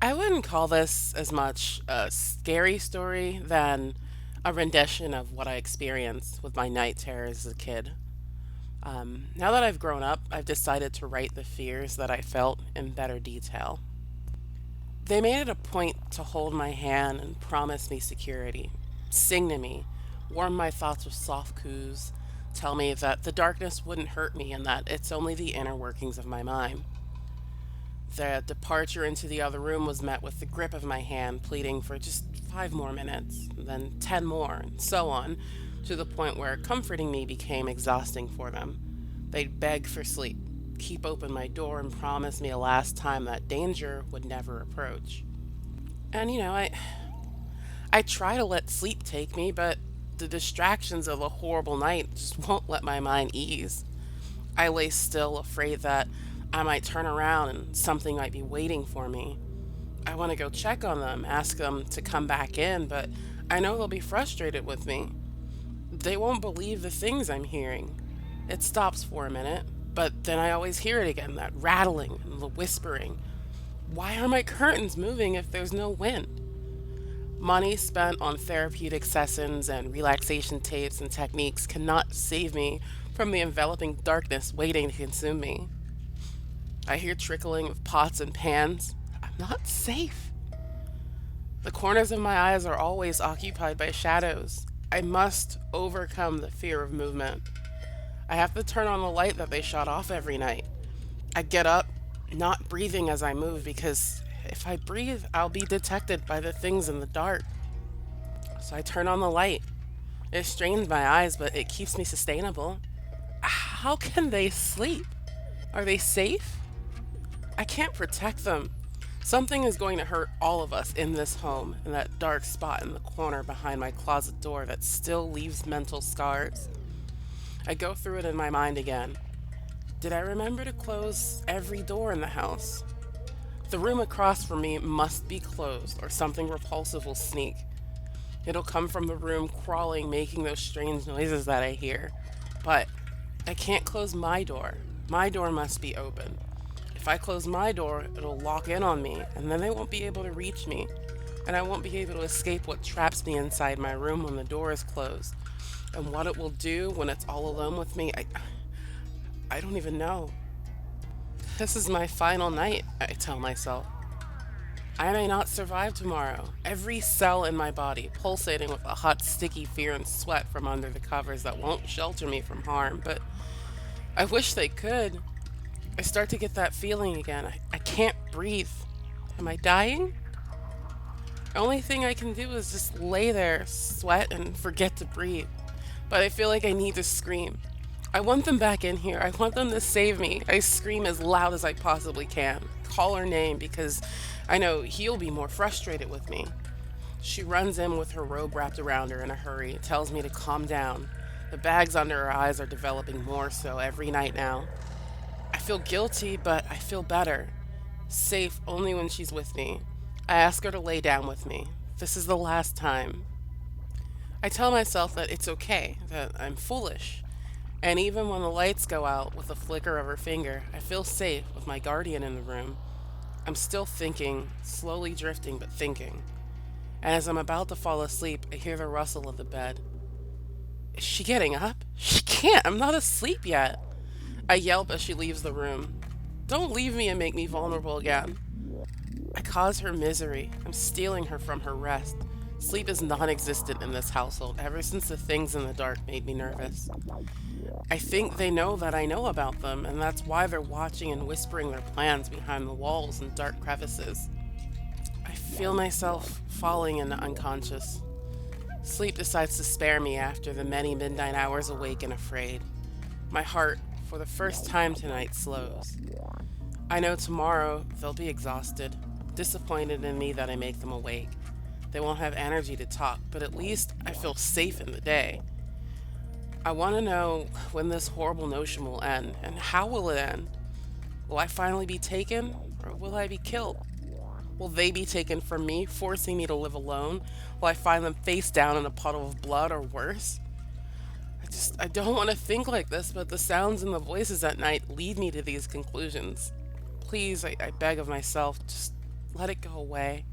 I wouldn't call this as much a scary story than a rendition of what I experienced with my night terrors as a kid. Now that I've grown up, I've decided to write the fears that I felt in better detail. They made it a point to hold my hand and promise me security, sing to me, warm my thoughts with soft coos, tell me that the darkness wouldn't hurt me and that it's only the inner workings of my mind. The departure into the other room was met with the grip of my hand, pleading for just 5 more minutes, then 10 more, and so on, to the point where comforting me became exhausting for them. They'd beg for sleep, keep open my door, and promise me a last time that danger would never approach. And I try to let sleep take me, but the distractions of a horrible night just won't let my mind ease. I lay still, afraid that I might turn around and something might be waiting for me. I want to go check on them, ask them to come back in, but I know they'll be frustrated with me. They won't believe the things I'm hearing. It stops for a minute, but then I always hear it again, that rattling and the whispering. Why are my curtains moving if there's no wind? Money spent on therapeutic sessions and relaxation tapes and techniques cannot save me from the enveloping darkness waiting to consume me. I hear trickling of pots and pans. I'm not safe. The corners of my eyes are always occupied by shadows. I must overcome the fear of movement. I have to turn on the light that they shut off every night. I get up, not breathing as I move, because if I breathe, I'll be detected by the things in the dark. So I turn on the light. It strains my eyes, but it keeps me sustainable. How can they sleep? Are they safe? I can't protect them. Something is going to hurt all of us in this home, in that dark spot in the corner behind my closet door that still leaves mental scars. I go through it in my mind again. Did I remember to close every door in the house? The room across from me must be closed, or something repulsive will sneak. It'll come from the room crawling, making those strange noises that I hear. But I can't close my door. My door must be open. If I close my door, it'll lock in on me, and then they won't be able to reach me. And I won't be able to escape what traps me inside my room when the door is closed. And what it will do when it's all alone with me, I don't even know. This is my final night, I tell myself. I may not survive tomorrow. Every cell in my body pulsating with a hot, sticky fear and sweat from under the covers that won't shelter me from harm, but I wish they could. I start to get that feeling again. I can't breathe. Am I dying? The only thing I can do is just lay there, sweat, and forget to breathe. But I feel like I need to scream. I want them back in here. I want them to save me. I scream as loud as I possibly can. Call her name because I know he'll be more frustrated with me. She runs in with her robe wrapped around her in a hurry, tells me to calm down. The bags under her eyes are developing more so every night now. I feel guilty, but I feel better. Safe only when she's with me. I ask her to lay down with me. This is the last time. I tell myself that it's okay, that I'm foolish. And even when the lights go out with a flicker of her finger, I feel safe with my guardian in the room. I'm still thinking, slowly drifting, but thinking. And as I'm about to fall asleep, I hear the rustle of the bed. Is she getting up? She can't. I'm not asleep yet. I yelp as she leaves the room. Don't leave me and make me vulnerable again. I cause her misery. I'm stealing her from her rest. Sleep is non existent in this household ever since the things in the dark made me nervous. I think they know that I know about them, and that's why they're watching and whispering their plans behind the walls and dark crevices. I feel myself falling into unconscious. Sleep decides to spare me after the many midnight hours awake and afraid. My heart, for the first time tonight, slows. I know tomorrow they'll be exhausted, disappointed in me that I make them awake. They won't have energy to talk, but at least I feel safe in the day. I want to know when this horrible notion will end, and how will it end? Will I finally be taken, or will I be killed? Will they be taken from me, forcing me to live alone? Will I find them face down in a puddle of blood, or worse? I don't want to think like this, but the sounds and the voices at night lead me to these conclusions. Please, I beg of myself, just let it go away.